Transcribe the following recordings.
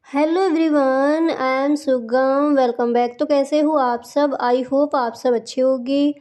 Hello everyone, I am सुगम। Welcome back. तो कैसे हो आप सब? आई होप आप सब अच्छे होंगे।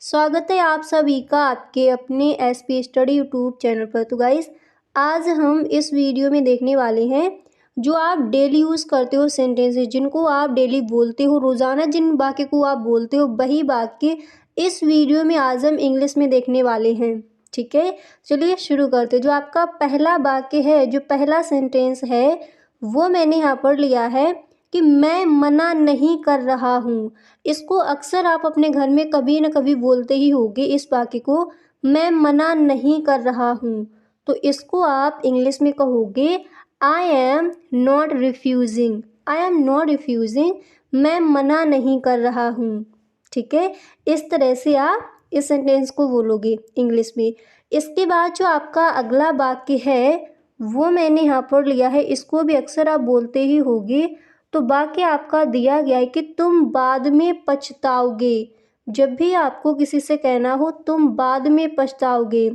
स्वागत है आप सभी का आपके अपने एसपी स्टडी यूट्यूब चैनल पर। तो गाइस, आज हम इस वीडियो में देखने वाले हैं जो आप डेली यूज़ करते हो सेंटेंसेस, जिनको आप डेली बोलते हो, रोज़ाना जिन वाक्य को आप बोलते हो, वही वाक्य इस वीडियो में आज हम इंग्लिश में देखने वाले हैं। ठीक है, चलिए शुरू करते। जो आपका पहला वाक्य है, जो पहला सेंटेंस है, वो मैंने यहाँ पर लिया है कि मैं मना नहीं कर रहा हूँ। इसको अक्सर आप अपने घर में कभी न कभी बोलते ही होंगे, इस वाक्य को, मैं मना नहीं कर रहा हूँ। तो इसको आप इंग्लिश में कहोगे I am not refusing. I am not refusing, मैं मना नहीं कर रहा हूँ। ठीक है, इस तरह से आप इस सेंटेंस को बोलोगे इंग्लिश में। इसके बाद जो आपका अगला वाक्य है वो मैंने यहाँ पर लिया है, इसको भी अक्सर आप बोलते ही होगे। तो वाक्य आपका दिया गया है कि तुम बाद में पछताओगे। जब भी आपको किसी से कहना हो तुम बाद में पछताओगे,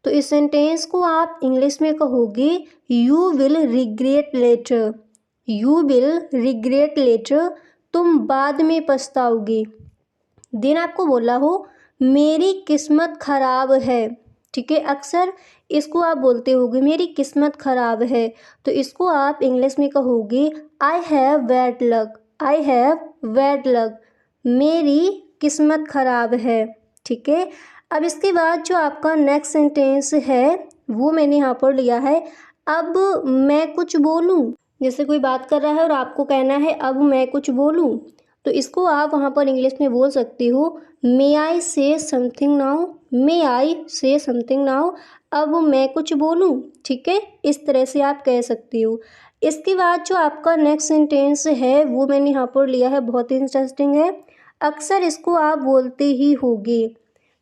तो इस सेंटेंस को आप इंग्लिश में कहोगे you will regret later. You will regret later, तुम बाद में पछताओगे। दिन आपको बोला हो मेरी किस्मत खराब है। ठीक है, अक्सर इसको आप बोलते होगे मेरी किस्मत खराब है। तो इसको आप इंग्लिश में कहोगे I have bad luck. I have bad luck, मेरी किस्मत खराब है। ठीक है, अब इसके बाद जो आपका नेक्स्ट सेंटेंस है वो मैंने यहाँ पर लिया है अब मैं कुछ बोलूँ। जैसे कोई बात कर रहा है और आपको कहना है अब मैं कुछ बोलूँ, तो इसको आप वहाँ पर इंग्लिश में बोल सकते हो मे आई से समथिंग नाउ। मे आई से समथिंग नाउ, अब मैं कुछ बोलूँ। ठीक है, इस तरह से आप कह सकते हो। इसके बाद जो आपका नेक्स्ट सेंटेंस है वो मैंने यहाँ पर लिया है, बहुत ही इंटरेस्टिंग है, अक्सर इसको आप बोलते ही होगे।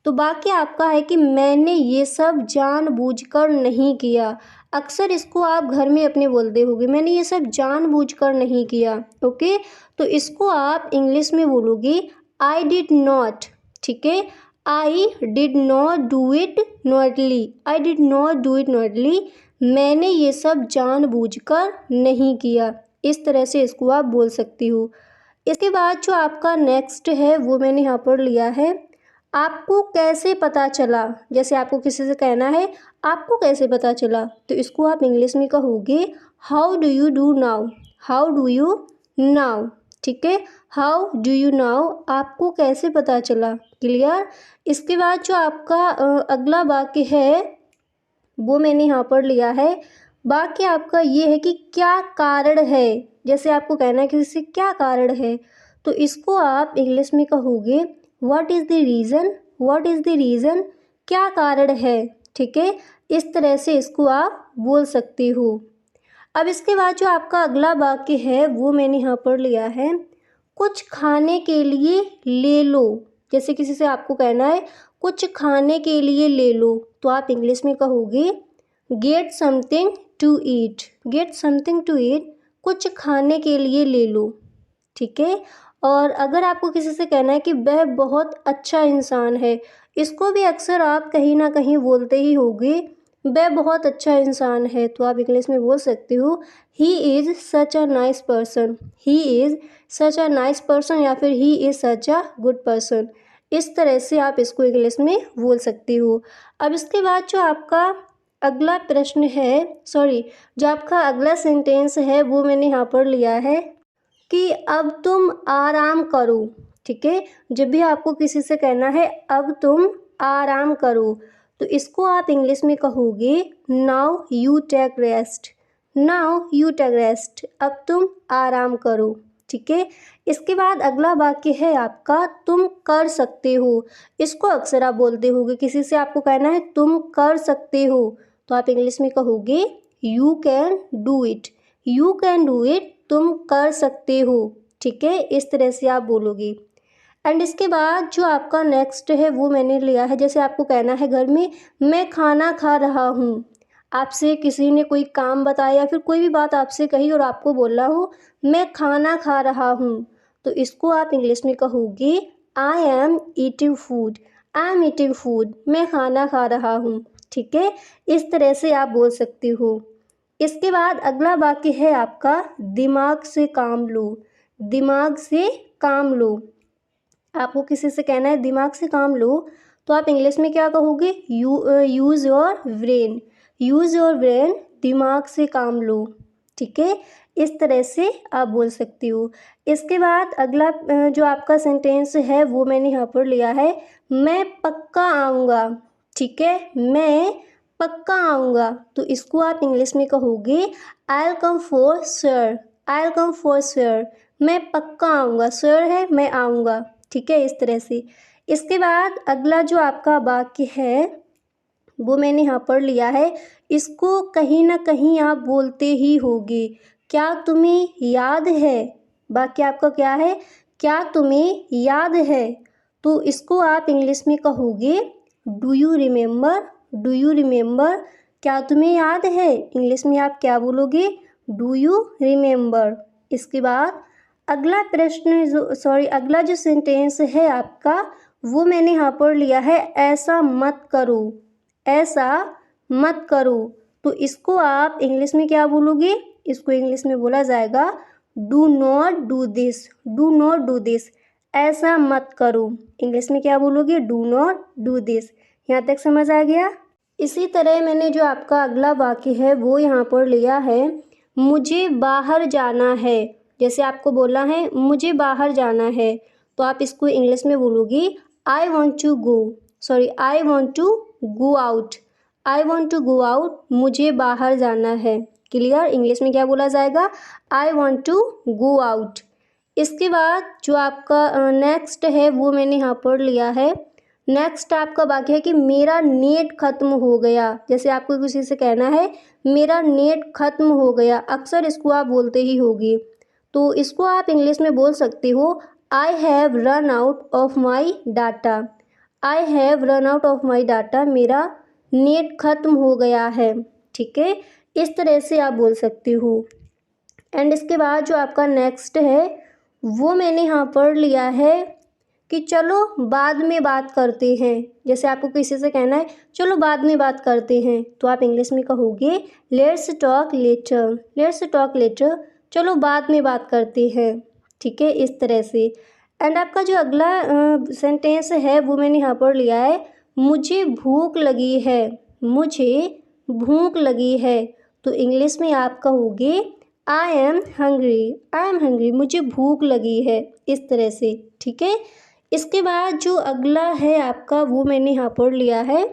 तो बाकी आपका है कि मैंने ये सब जानबूझकर नहीं किया। अक्सर इसको आप घर में अपने बोलते होगे, मैंने ये सब जानबूझकर नहीं किया। ओके, तो इसको आप इंग्लिश में बोलोगे आई डिड नॉट। ठीक है, I did not do it naughtily. I did not do it naughtily, मैंने ये सब जानबूझकर नहीं किया। इस तरह से इसको आप बोल सकती हो। इसके बाद जो आपका नेक्स्ट है वो मैंने यहाँ पर लिया है आपको कैसे पता चला। जैसे आपको किसी से कहना है आपको कैसे पता चला, तो इसको आप इंग्लिश में कहोगे how do you do now. How do you now. ठीक है, हाउ डू यू नाउ, आपको कैसे पता चला। क्लियर। इसके बाद जो आपका अगला वाक्य है वो मैंने यहाँ पर लिया है, वाक्य आपका ये है कि क्या कारण है। जैसे आपको कहना है कि इससे क्या कारण है, तो इसको आप इंग्लिश में कहोगे what is the reason. What is the reason, क्या कारण है। ठीक है, इस तरह से इसको आप बोल सकते हो। अब इसके बाद जो आपका अगला वाक्य है वो मैंने यहाँ पर लिया है कुछ खाने के लिए ले लो। जैसे किसी से आपको कहना है कुछ खाने के लिए ले लो, तो आप इंग्लिश में कहोगे get something to eat. Get something to eat, कुछ खाने के लिए ले लो। ठीक है, और अगर आपको किसी से कहना है कि वह बहुत अच्छा इंसान है, इसको भी अक्सर आप कहीं ना कहीं बोलते ही होगे वह बहुत अच्छा इंसान है, तो आप इंग्लिश में बोल सकते हो he is such a nice person. He is such a nice person, या फिर he is such a good person. इस तरह से आप इसको इंग्लिश में बोल सकते हो। अब इसके बाद जो आपका अगला प्रश्न है, सॉरी, जो आपका अगला सेंटेंस है वो मैंने यहाँ पर लिया है कि अब तुम आराम करो। ठीक है, जब भी आपको किसी से कहना है अब तुम आराम करो, तो इसको आप इंग्लिश में कहोगे now you take rest. Now you take rest, अब तुम आराम करो। ठीक है, इसके बाद अगला वाक्य है आपका तुम कर सकते हो। इसको अक्सर आप बोलते होगे, किसी से आपको कहना है तुम कर सकते हो, तो आप इंग्लिश में कहोगे you can do it. You can do it, तुम कर सकते हो। ठीक है, इस तरह से आप बोलोगे। एंड इसके बाद जो आपका नेक्स्ट है वो मैंने लिया है, जैसे आपको कहना है घर में मैं खाना खा रहा हूँ। आपसे किसी ने कोई काम बताया या फिर कोई भी बात आपसे कही और आपको बोलना हो मैं खाना खा रहा हूँ, तो इसको आप इंग्लिश में कहोगे I am eating food. I am eating food, मैं खाना खा रहा हूँ। ठीक है, इस तरह से आप बोल सकते हो। इसके बाद अगला वाक्य है आपका दिमाग से काम लो। दिमाग से काम लो, आपको किसी से कहना है दिमाग से काम लो, तो आप इंग्लिश में क्या कहोगे? Use your brain. Use your brain, दिमाग से काम लो। ठीक है, इस तरह से आप बोल सकती हो। इसके बाद अगला जो आपका सेंटेंस है वो मैंने यहाँ पर लिया है, मैं पक्का आऊँगा। ठीक है, मैं पक्का आऊँगा, तो इसको आप इंग्लिश में कहोगे I will come for sure. I will come for sure, मैं पक्का आऊँगा, श्योर है मैं आऊँगा। ठीक है, इस तरह से। इसके बाद अगला जो आपका वाक्य है वो मैंने यहाँ पर लिया है, इसको कहीं ना कहीं आप बोलते ही होगे। क्या तुम्हें याद है? वाक्य आपका क्या है? क्या तुम्हें याद है? तो इसको आप इंग्लिश में कहोगे do you remember. Do you remember, क्या तुम्हें याद है? इंग्लिश में आप क्या बोलोगे? Do you remember. इसके बाद अगला अगला जो सेंटेंस है आपका वो मैंने यहाँ पर लिया है, ऐसा मत करो। ऐसा मत करो, तो इसको आप इंग्लिश में क्या बोलोगे? इसको इंग्लिश में बोला जाएगा do not do this. Do not do this, ऐसा मत करो। इंग्लिश में क्या बोलोगे? Do not do this. यहाँ तक समझ आ गया? इसी तरह मैंने जो आपका अगला वाक्य है वो यहाँ पर लिया है, मुझे बाहर जाना है। जैसे आपको बोला है मुझे बाहर जाना है, तो आप इसको इंग्लिश में बोलोगी I want to go. I want to go out. I want to go out, मुझे बाहर जाना है। क्लियर? इंग्लिश में क्या बोला जाएगा? I want to go out. इसके बाद जो आपका नेक्स्ट है वो मैंने यहाँ पर लिया है, नेक्स्ट आपका वाक्य है कि मेरा नेट ख़त्म हो गया। जैसे आपको किसी से कहना है मेरा नेट ख़त्म हो गया, अक्सर इसको आप बोलते ही होगी, तो इसको आप इंग्लिश में बोल सकते हो I have run out of my data. I have run out of my data, मेरा नेट ख़त्म हो गया है। ठीक है, इस तरह से आप बोल सकते हो। एंड इसके बाद जो आपका नेक्स्ट है वो मैंने यहाँ पर लिया है कि चलो बाद में बात करते हैं। जैसे आपको किसी से कहना है चलो बाद में बात करते हैं, तो आप इंग्लिश में कहोगे let's talk later. Let's talk later, चलो बाद में बात करते हैं। ठीक है, इस तरह से। एंड आपका जो अगला सेंटेंस है वो मैंने यहाँ पर लिया है, मुझे भूख लगी है। मुझे भूख लगी है, तो इंग्लिश में आप कहोगे I am hungry. I am hungry, मुझे भूख लगी है। इस तरह से। ठीक है, इसके बाद जो अगला है आपका वो मैंने यहाँ पर लिया है,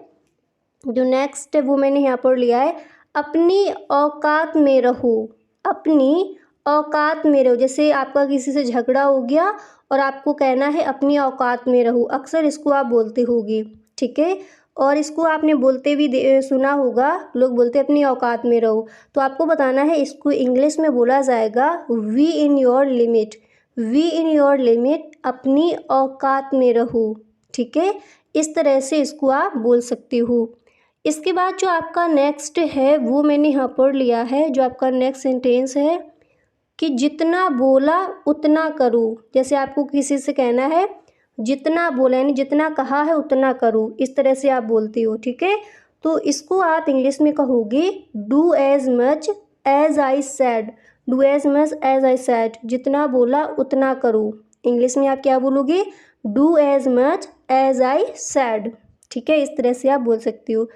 जो नेक्स्ट है वो मैंने यहाँ पर लिया है, अपनी औकात में रहो। अपनी औकात में रहो। जैसे आपका किसी से झगड़ा हो गया और आपको कहना है अपनी औकात में रहो, अक्सर इसको आप बोलते होगे। ठीक है, और इसको आपने बोलते भी सुना होगा, लोग बोलते अपनी औकात में रहो, तो आपको बताना है इसको इंग्लिश में बोला जाएगा be in your limit. Be in your limit, अपनी औकात में रहो। ठीक है, इस तरह से इसको आप बोल सकते हो। इसके बाद जो आपका नेक्स्ट है वो मैंने यहाँ पर लिया है, जो आपका नेक्स्ट सेंटेंस है कि जितना बोला उतना करो। जैसे आपको किसी से कहना है जितना बोला, यानी जितना कहा है उतना करो, इस तरह से आप बोलते हो। ठीक है, तो इसको आप इंग्लिश में कहोगे do as much as I said. Do as much as I said, जितना बोला उतना करो। इंग्लिश में आप क्या बोलोगे? Do as much as I said. ठीक है, इस तरह से आप बोल सकते हो।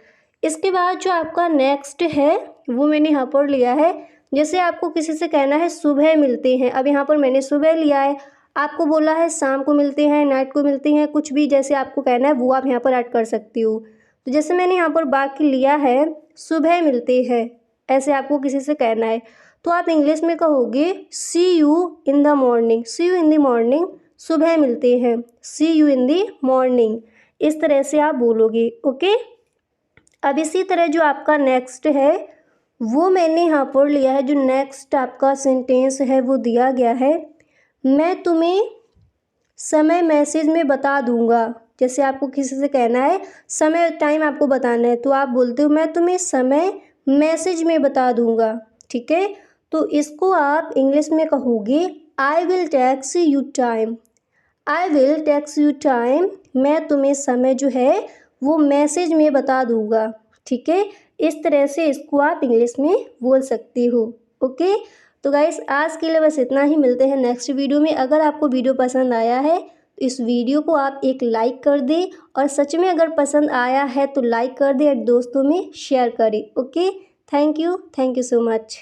इसके बाद जो आपका नेक्स्ट है वो मैंने यहाँ पर लिया है, जैसे आपको किसी से कहना है सुबह मिलते हैं। अब यहाँ पर मैंने सुबह लिया है, आपको बोला है शाम को मिलते हैं, नाइट को मिलते हैं, कुछ भी जैसे आपको कहना है वो आप यहाँ पर ऐड कर सकती हो। तो जैसे मैंने यहाँ पर वाक्य लिया है सुबह मिलते हैं, ऐसे आपको किसी से कहना है, तो आप इंग्लिश में कहोगे see you in the morning. See you in the morning, सुबह मिलते हैं, see you in the morning. इस तरह से आप बोलोगे। ओके, अब इसी तरह जो आपका नेक्स्ट है वो मैंने यहाँ पर लिया है, जो नेक्स्ट आपका सेंटेंस है वो दिया गया है, मैं तुम्हें समय मैसेज में बता दूंगा। जैसे आपको किसी से कहना है समय टाइम आपको बताना है, तो आप बोलते हो मैं तुम्हें समय मैसेज में बता दूंगा। ठीक है, तो इसको आप इंग्लिश में कहोगे I will text you time. I will text you time, मैं तुम्हें समय जो है वो मैसेज में बता दूंगा। ठीक है, इस तरह से इसको आप इंग्लिश में बोल सकती हो। ओके, तो गाइस आज के लिए बस इतना ही। मिलते हैं नेक्स्ट वीडियो में। अगर आपको वीडियो पसंद आया है तो इस वीडियो को आप एक लाइक कर दें, और सच में अगर पसंद आया है तो लाइक कर दें और दोस्तों में शेयर करें। Okay, thank you so much.